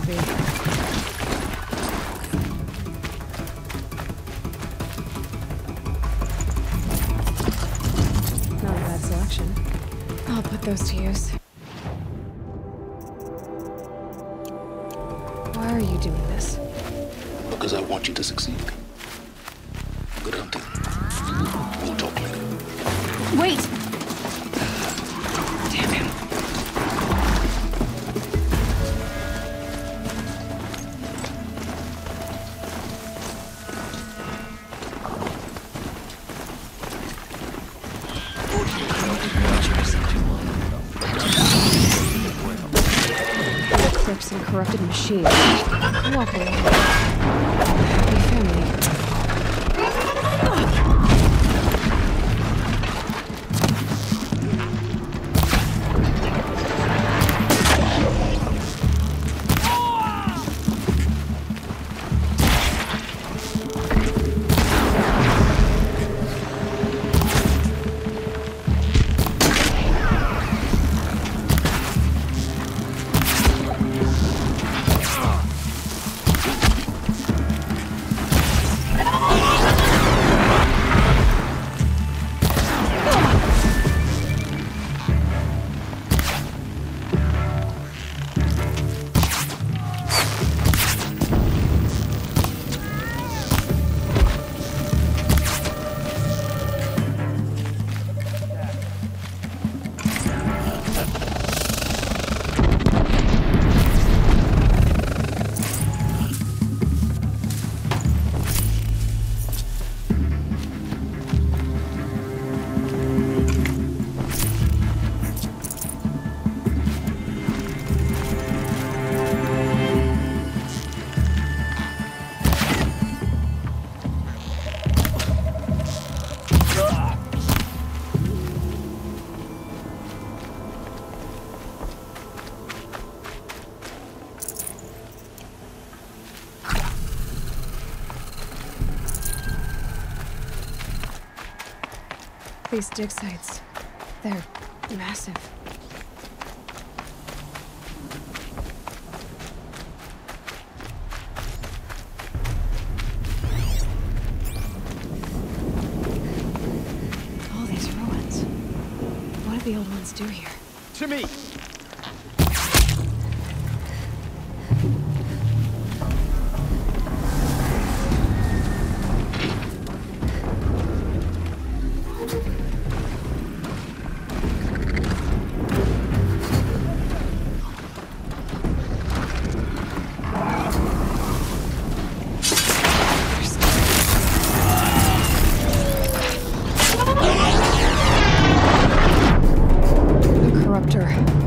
be. Not a bad selection. I'll put those to use. Why are you doing this? Because I want you to succeed. Good hunting. We'll talk later. Wait! Damn him. Clerks and corrupted machines. Walk away. Happy family. These dig sites, they're massive. All these ruins. What did the old ones do here? To me! The corruptor.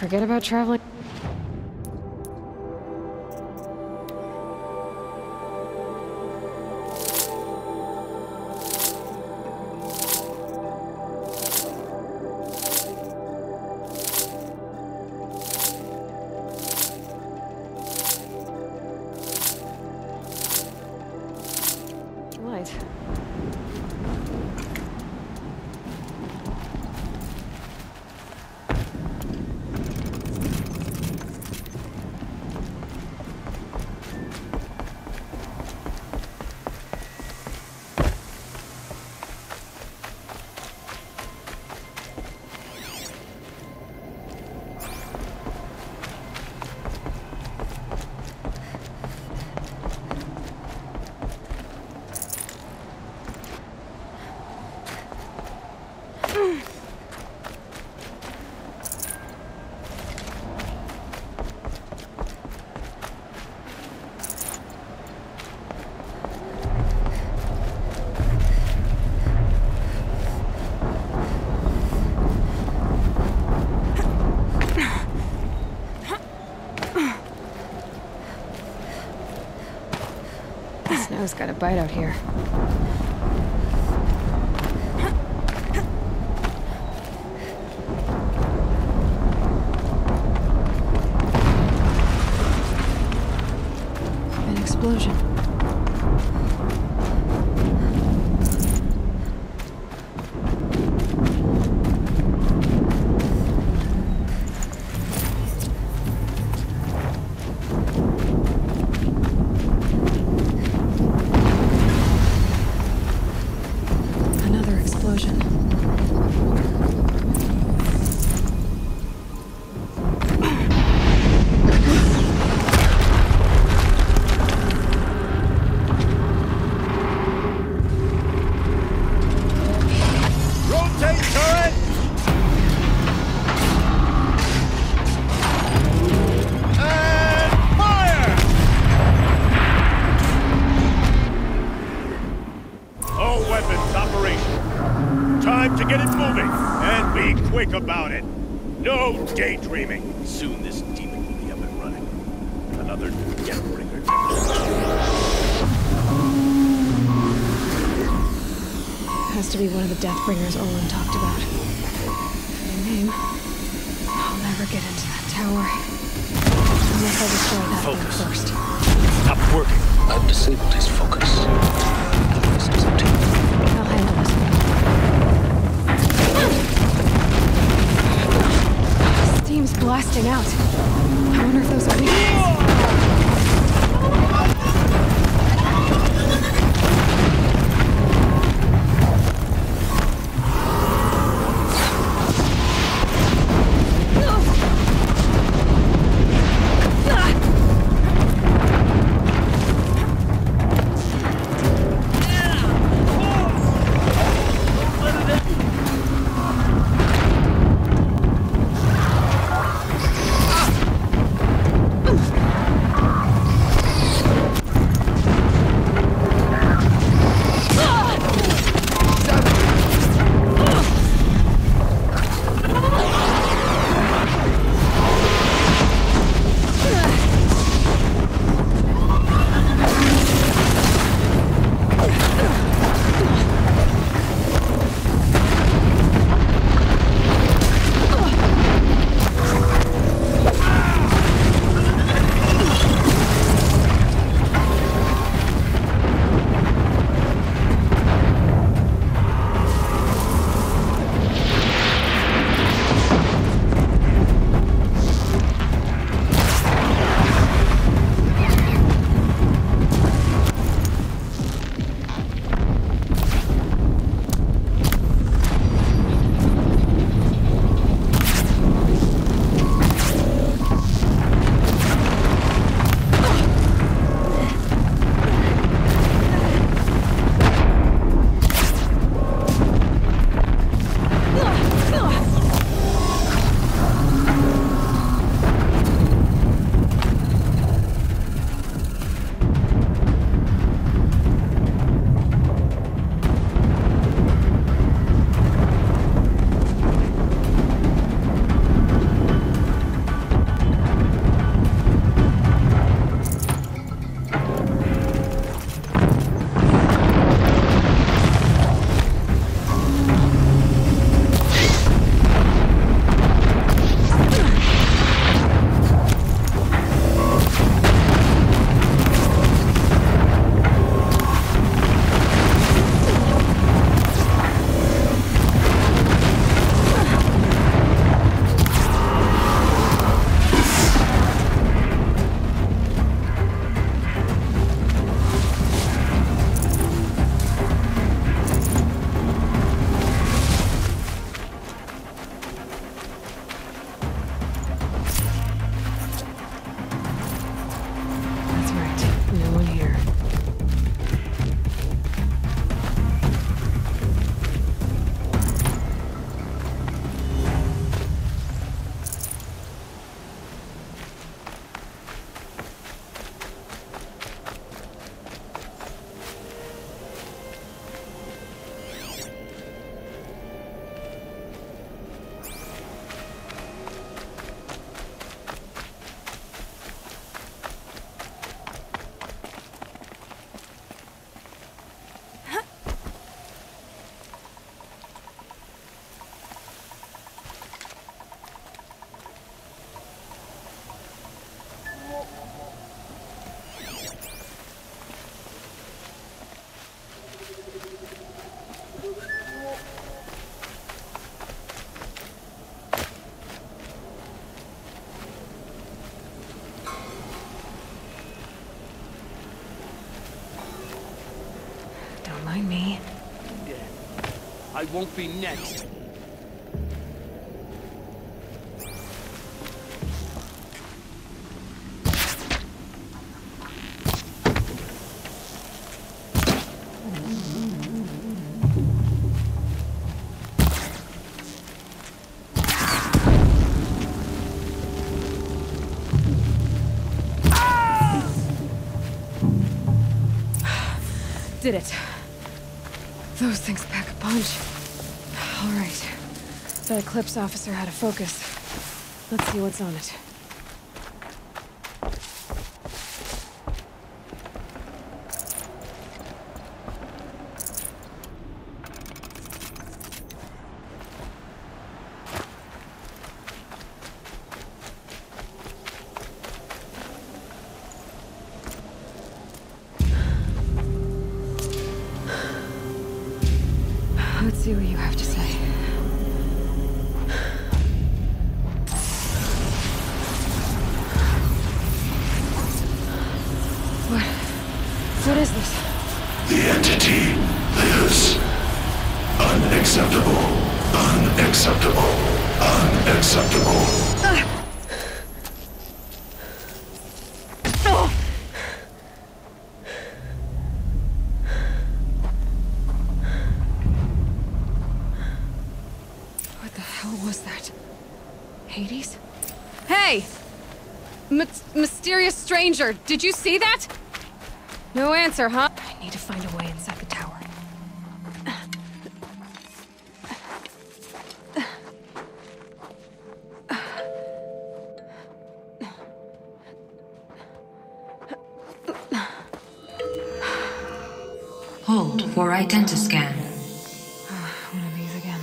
forget about traveling? Light. Snow's got a bite out here. An explosion. Another explosion. Rotate turret! And fire! All weapons operational. Time to get it moving, and be quick about it. No daydreaming. Soon this demon will be up and running. Another Deathbringer. Has to be one of the Deathbringers Olin talked about. Their name. I'll never get into that tower. Unless I destroy that thing Focus. first. Stop working. I've disabled his focus. The rest is up to you. I'll handle this one. Steam's blasting out. I wonder if those are weaknesses. I won't be next. Did it. Those things pack a punch. All right. That Eclipse officer had a focus. Let's see what's on it. Let's see what you have to say. What is this? The entity lives. Unacceptable. Unacceptable. Unacceptable. What the hell was that? Hades? Hey! Mysterious stranger, did you see that? No answer, huh? I need to find a way inside the tower. Hold for identiscan. One of these again.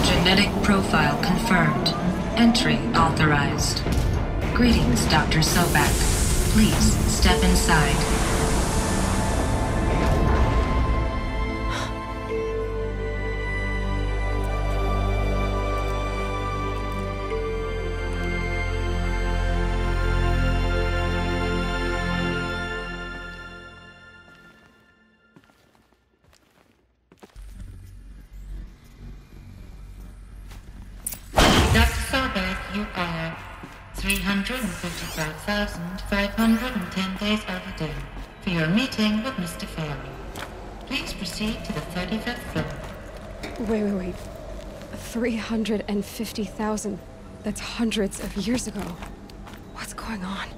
Genetic profile confirmed. Entry authorized. Greetings, Dr. Sobak. Please step inside. Dr. Sobak, you are 355,510 days overdue for your meeting with Mr. Farley. Please proceed to the 35th floor. Wait. 350,000. That's hundreds of years ago. What's going on?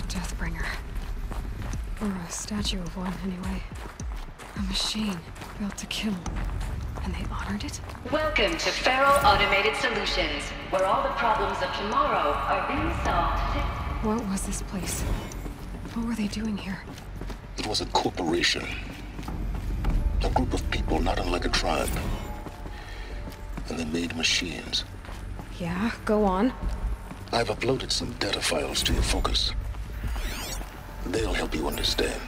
Deathbringer. Or a statue of one, anyway. A machine built to kill. And they honored it? Welcome to Feral Automated Solutions, where all the problems of tomorrow are being solved today. What was this place? What were they doing here? It was a corporation. A group of people not unlike a tribe. And they made machines. Yeah, go on. I've uploaded some data files to your focus. They'll help you understand.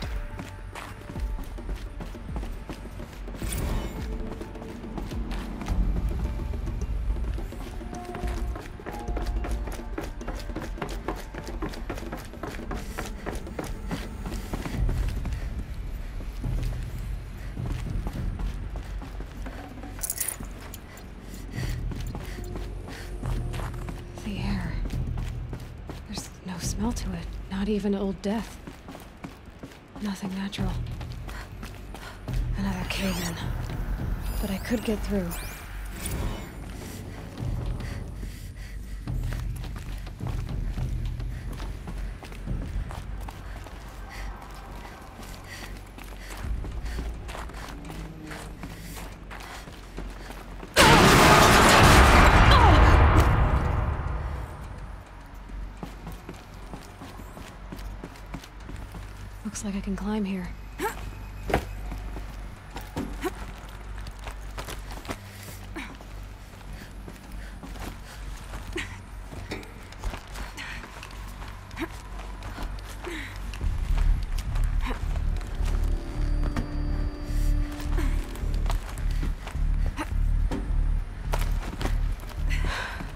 The air. There's no smell to it. Not even Old Death. Nothing natural. Another cave-in. But I could get through. like I can climb here.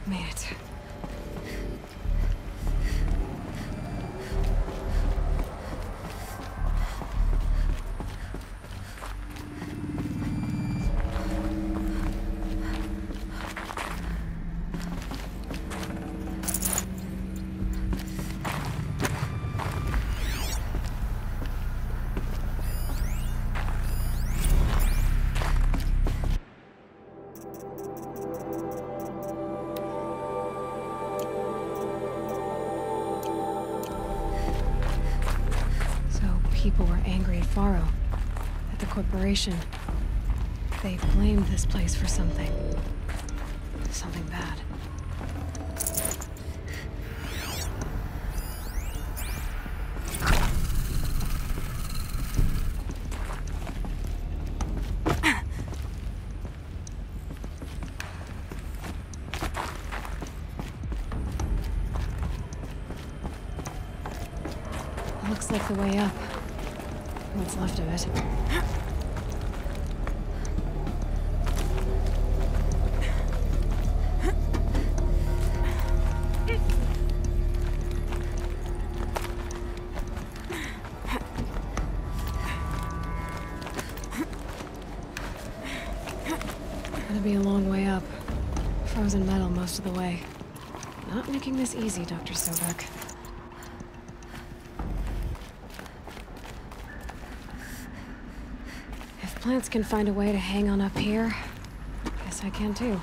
Made it. People were angry at Faro, at the corporation. They blamed this place for something. Something bad. Looks like the way up. What's left of it. Gonna be a long way up. Frozen metal most of the way. Not making this easy, Dr. Sobek. Plants can find a way to hang on up here. Guess I can too.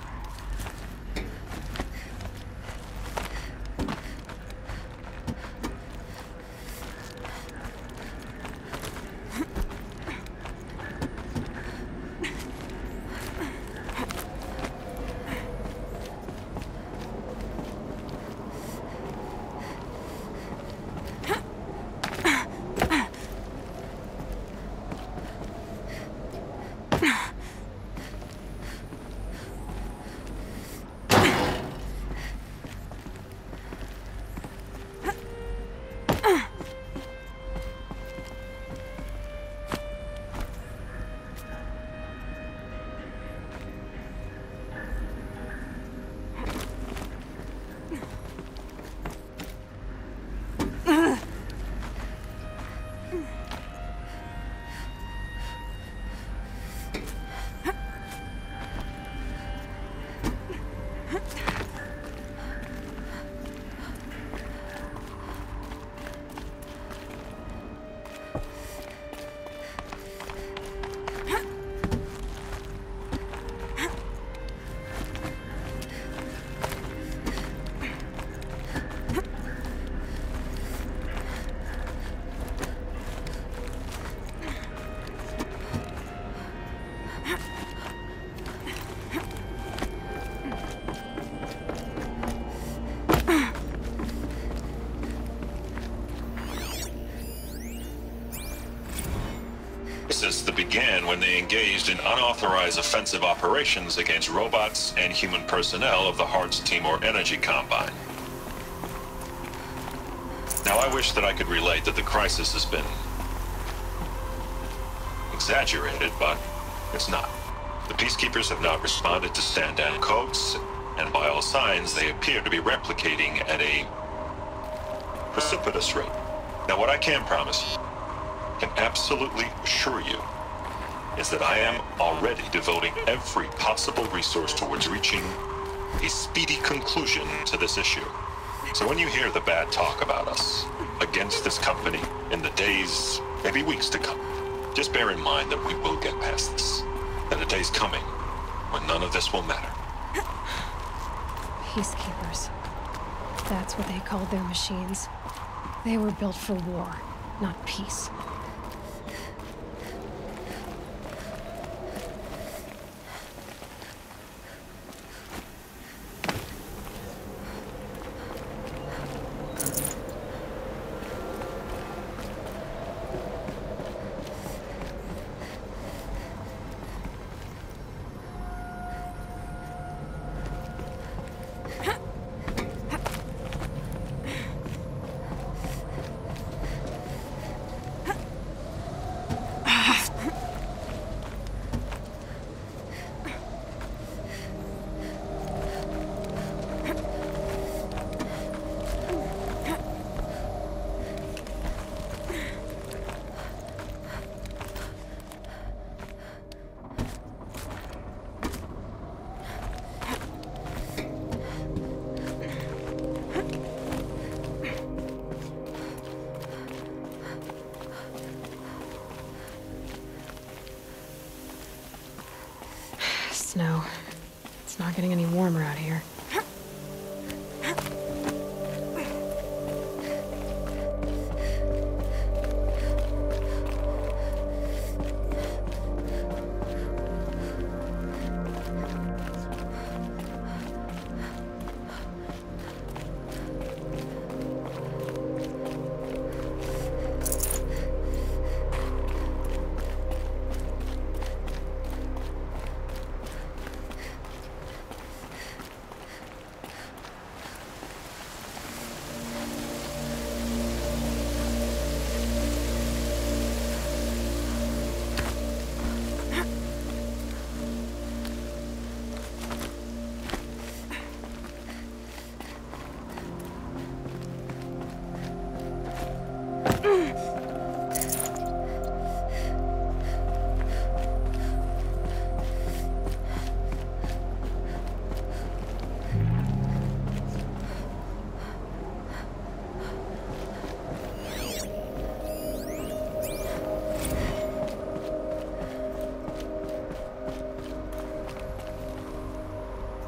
That began when they engaged in unauthorized offensive operations against robots and human personnel of the Hearts Timor Energy Combine. Now, I wish that I could relate that the crisis has been exaggerated, but it's not. The Peacekeepers have not responded to stand-down codes, and by all signs, they appear to be replicating at a precipitous rate. Now, what I can promise you, can absolutely assure you, is that I am already devoting every possible resource towards reaching a speedy conclusion to this issue. So when you hear the bad talk about us against this company in the days, maybe weeks to come, just bear in mind that we will get past this. That a day's coming when none of this will matter. Peacekeepers. That's what they called their machines. They were built for war, not peace. snow. It's not getting any warmer out here.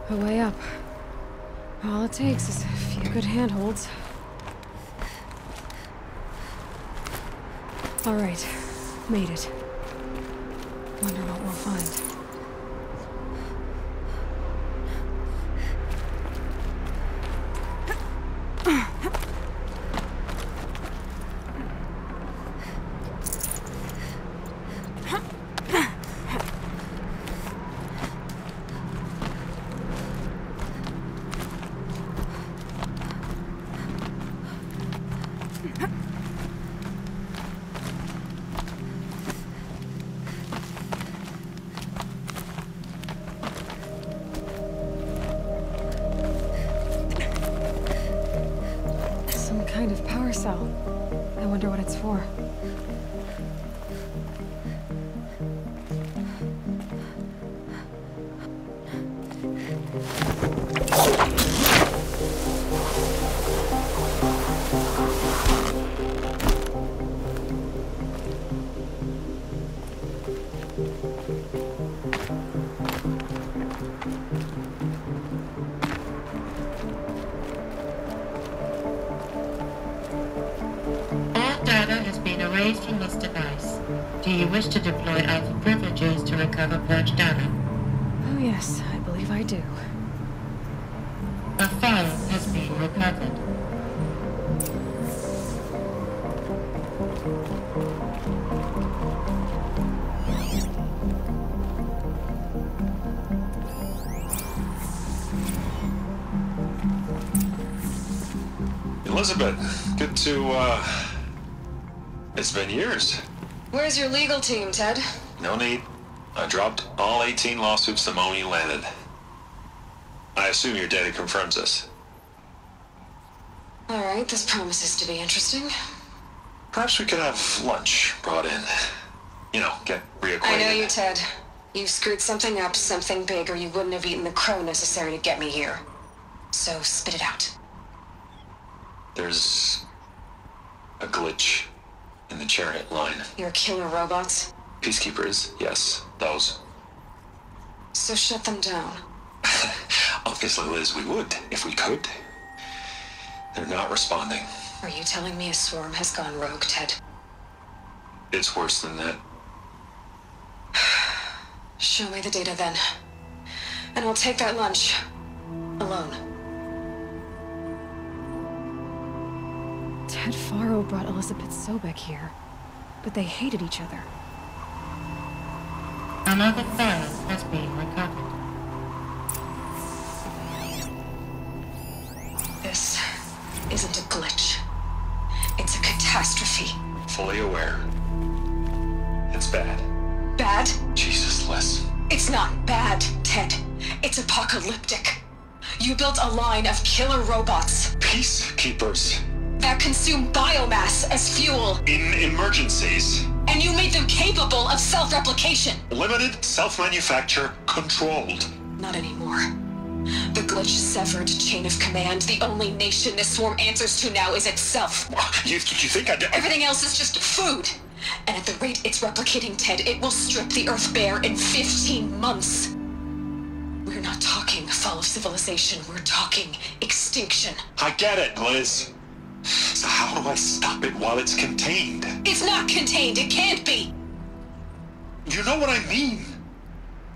A way up. All it takes is a few good handholds. All right, made it. Wonder what we'll find. Kind of power cell. I wonder what it's for. From this device. Do you wish to deploy Alpha privileges to recover purged data? Oh yes, I believe I do. A file has been recovered. Elizabeth, good to, it's been years. Where's your legal team, Ted? No need. I dropped all 18 lawsuits the moment you landed. I assume your data confirms this. All right, this promises to be interesting. Perhaps we could have lunch brought in. You know, get reacquainted. I know you, Ted. You screwed something up, something big, or you wouldn't have eaten the crow necessary to get me here. So spit it out. There's a glitch in the chariot line. Your killer robots? Peacekeepers, yes, those. So shut them down. Obviously, Liz, we would, if we could. They're not responding. Are you telling me a swarm has gone rogue, Ted? It's worse than that. Show me the data then. And I'll take that lunch. Alone. Ted Faro brought Elizabeth Sobek here, but they hated each other. Another file has been recovered. This isn't a glitch. It's a catastrophe. Fully aware. It's bad. Bad? Jesus, Liz. It's not bad, Ted. It's apocalyptic. You built a line of killer robots. Peacekeepers. That consume biomass as fuel. In emergencies. And you made them capable of self-replication. Limited, self-manufacture, controlled. Not anymore. The glitch severed chain of command. The only nation this swarm answers to now is itself. You think I did? Everything else is just food. And at the rate it's replicating, Ted, it will strip the Earth bare in 15 months. fall of civilization. We're talking extinction. I get it, Liz. So how do I stop it while it's contained? It's not contained. It can't be. You know what I mean?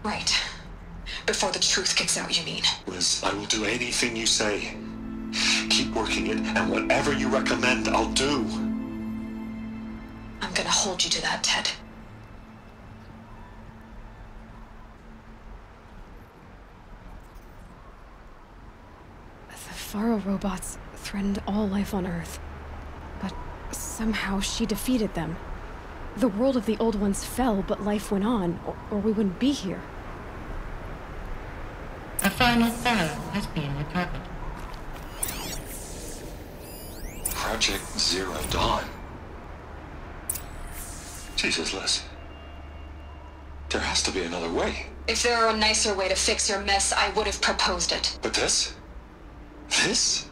Right. Before the truth gets out, you mean? Liz, I will do anything you say. Keep working it, and whatever you recommend, I'll do. I'm gonna hold you to that, Ted. The Faro robots threatened all life on Earth. But somehow she defeated them. The world of the old ones fell, but life went on, or we wouldn't be here. A final Pharaoh has been recovered. Project Zero Dawn. Jesus, Liz. There has to be another way. If there were a nicer way to fix your mess, I would have proposed it. But this? This?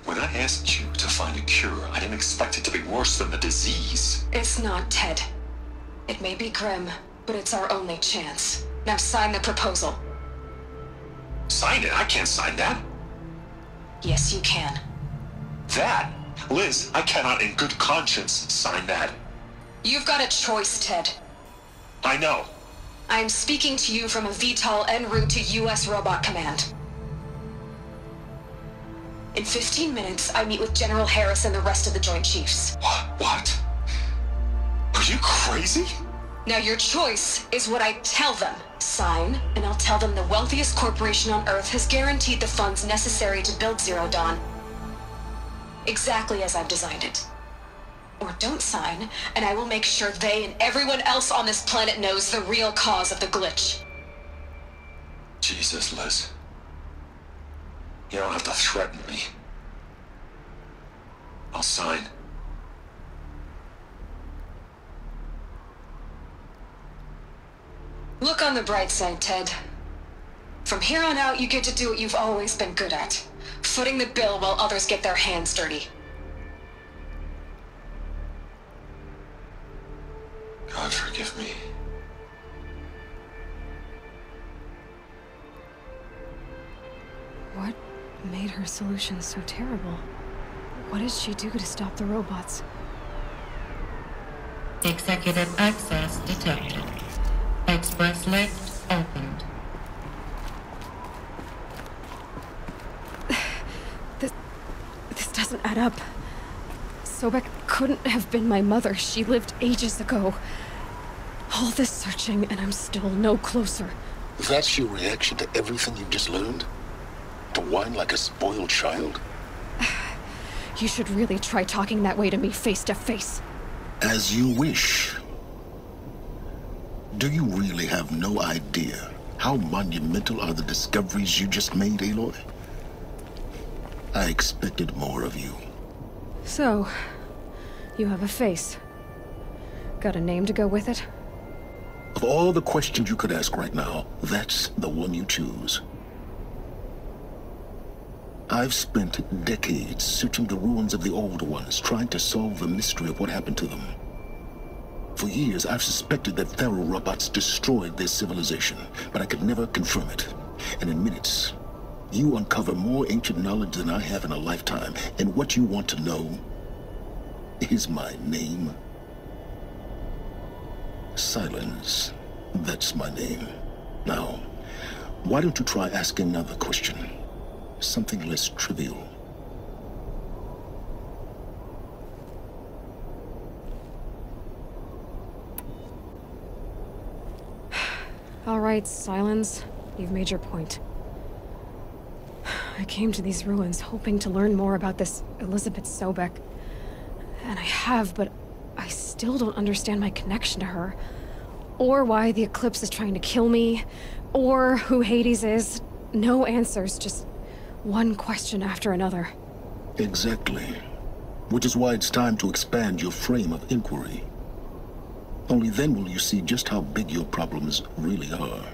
When I asked you to find a cure, I didn't expect it to be worse than the disease. It's not, Ted. It may be grim, but it's our only chance. Now sign the proposal. Sign it? I can't sign that. Yes, you can. That? Liz, I cannot in good conscience sign that. You've got a choice, Ted. I know. I am speaking to you from a VTOL en route to U.S. Robot Command. In 15 minutes, I meet with General Harris and the rest of the Joint Chiefs. What? Are you crazy? Now your choice is what I tell them. Sign, and I'll tell them the wealthiest corporation on Earth has guaranteed the funds necessary to build Zero Dawn. Exactly as I've designed it. Or don't sign, and I will make sure they and everyone else on this planet knows the real cause of the glitch. Jesus, Liz. You don't have to threaten me. I'll sign. Look on the bright side, Ted. From here on out, you get to do what you've always been good at. Footing the bill while others get their hands dirty. God forgive me. What made her solution so terrible? What did she do to stop the robots? Executive access detected. Express lift opened. This doesn't add up. Sobek couldn't have been my mother. She lived ages ago. All this searching, and I'm still no closer. That's your reaction to everything you've just learned? To whine like a spoiled child? You should really try talking that way to me face to face. As you wish. Do you really have no idea how monumental are the discoveries you just made, Aloy? I expected more of you. So, you have a face. Got a name to go with it? Of all the questions you could ask right now, that's the one you choose. I've spent decades searching the ruins of the old ones, trying to solve the mystery of what happened to them. For years, I've suspected that Faro robots destroyed their civilization, but I could never confirm it. And in minutes, you uncover more ancient knowledge than I have in a lifetime, and what you want to know is my name. Silence. That's my name. Now, why don't you try asking another question? Something less trivial. All right, Silence. You've made your point. I came to these ruins hoping to learn more about this Elizabeth Sobek. And I have, but I still don't understand my connection to her. Or why the Eclipse is trying to kill me. Or who Hades is. No answers, just one question after another. Exactly. Which is why it's time to expand your frame of inquiry. Only then will you see just how big your problems really are.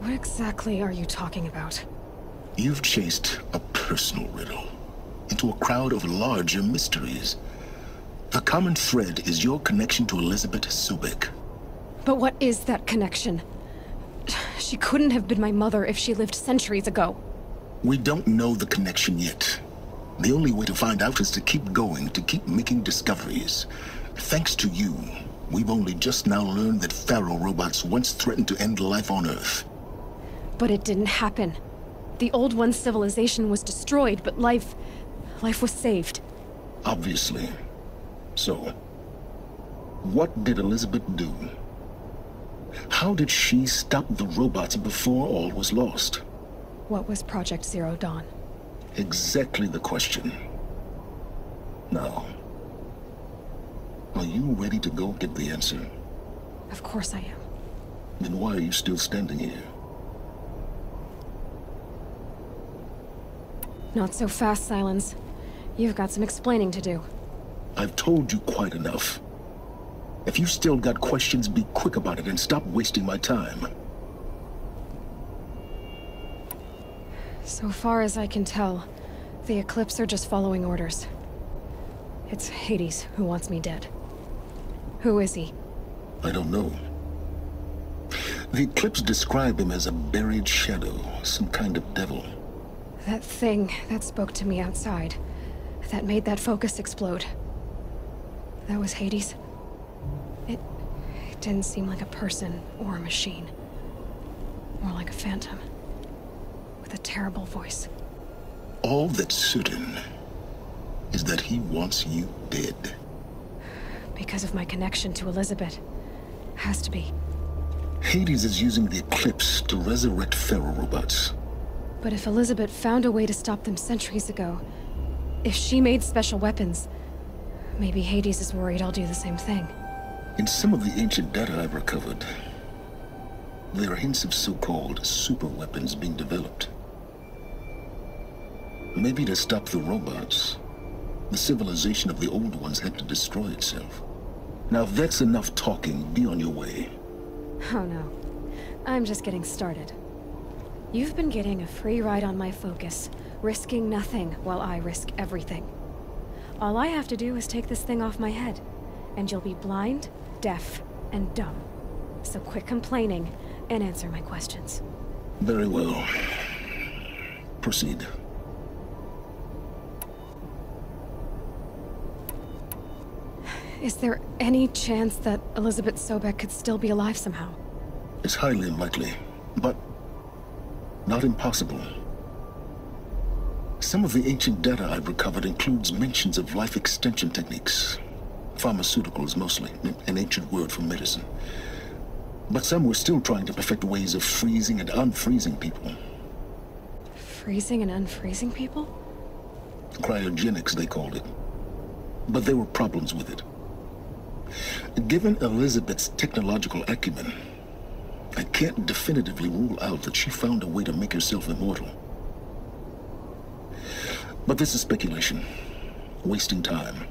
What exactly are you talking about? You've chased a personal riddle into a crowd of larger mysteries. The common thread is your connection to Elizabeth Sobek. But what is that connection? She couldn't have been my mother if she lived centuries ago. We don't know the connection yet. The only way to find out is to keep going, to keep making discoveries. Thanks to you, we've only just now learned that Pharaoh robots once threatened to end life on Earth. But it didn't happen. The Old One's civilization was destroyed, but life was saved. Obviously. So, what did Elizabeth do? How did she stop the robots before all was lost? What was Project Zero Dawn? Exactly the question. Now, are you ready to go get the answer? Of course I am. Then why are you still standing here? Not so fast, Silence. You've got some explaining to do. I've told you quite enough. If you still got questions, be quick about it and stop wasting my time. So far as I can tell, the Eclipse are just following orders. It's Hades who wants me dead. Who is he? I don't know. The Eclipse describe him as a buried shadow, some kind of devil. That thing that spoke to me outside, that made that focus explode. That was Hades? It didn't seem like a person or a machine. More like a phantom. With a terrible voice. All that's certain is that he wants you dead. Because of my connection to Elizabeth. Has to be. Hades is using the Eclipse to resurrect Pharaoh robots. But if Elizabeth found a way to stop them centuries ago, if she made special weapons, maybe Hades is worried I'll do the same thing. In some of the ancient data I've recovered, there are hints of so-called super weapons being developed. Maybe to stop the robots, the civilization of the old ones had to destroy itself. Now if that's enough talking, be on your way. Oh no. I'm just getting started. You've been getting a free ride on my focus, risking nothing while I risk everything. All I have to do is take this thing off my head, and you'll be blind, deaf, and dumb. So quit complaining and answer my questions. Very well. Proceed. Is there any chance that Elizabeth Sobek could still be alive somehow? It's highly unlikely, but not impossible. Some of the ancient data I've recovered includes mentions of life extension techniques. Pharmaceuticals mostly, an ancient word for medicine. But some were still trying to perfect ways of freezing and unfreezing people. Freezing and unfreezing people? Cryogenics, they called it. But there were problems with it. Given Elizabeth's technological acumen, I can't definitively rule out that she found a way to make herself immortal. But this is speculation. Wasting time.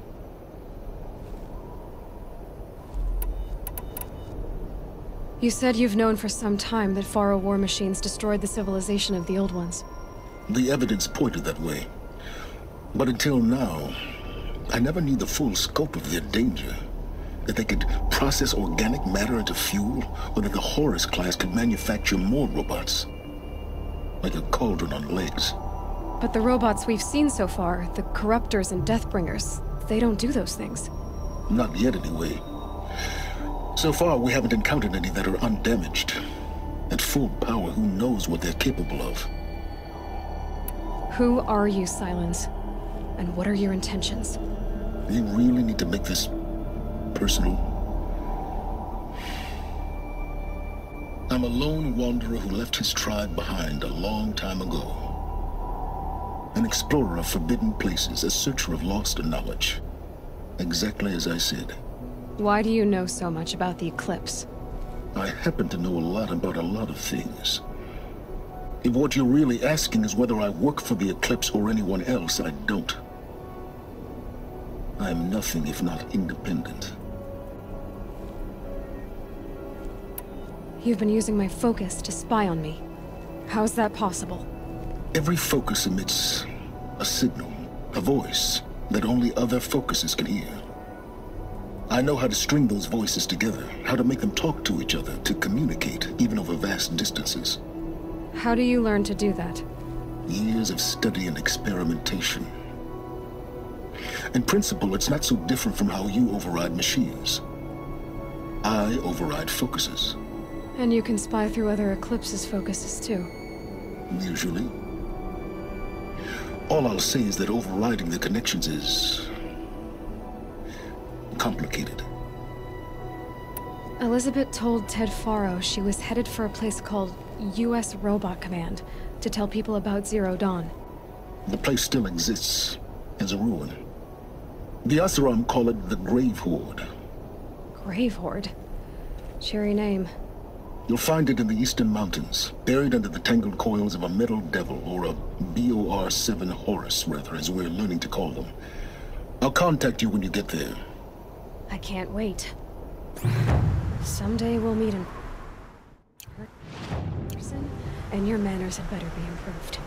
You said you've known for some time that Pharaoh war machines destroyed the civilization of the old ones. The evidence pointed that way. But until now, I never knew the full scope of their danger. That they could process organic matter into fuel, or that the Horus class could manufacture more robots. Like a cauldron on legs. But the robots we've seen so far, the Corruptors and Deathbringers, they don't do those things. Not yet, anyway. So far, we haven't encountered any that are undamaged. At full power, who knows what they're capable of? Who are you, Silence? And what are your intentions? You really need to make this personal? I'm a lone wanderer who left his tribe behind a long time ago. An explorer of forbidden places, a searcher of lost knowledge. Exactly as I said. Why do you know so much about the Eclipse? I happen to know a lot about a lot of things. If what you're really asking is whether I work for the Eclipse or anyone else, I don't. I am nothing if not independent. You've been using my focus to spy on me. How is that possible? Every focus emits a signal, a voice, that only other focuses can hear. I know how to string those voices together, how to make them talk to each other, to communicate. even over vast distances. How do you learn to do that? Years of study and experimentation. In principle, it's not so different from how you override machines. I override focuses. And you can spy through other Eclipse's focuses too. Usually. All I'll say is that overriding the connections is complicated. Elizabeth told Ted Faro she was headed for a place called U.S. Robot Command to tell people about Zero Dawn. The place still exists as a ruin. The Asaram call it the Grave Horde. Grave Horde? Cheery name. You'll find it in the Eastern Mountains, buried under the tangled coils of a metal devil, or a BOR-7 Horus, rather, as we're learning to call them. I'll contact you when you get there. I can't wait. Someday we'll meet in person, and your manners had better be improved.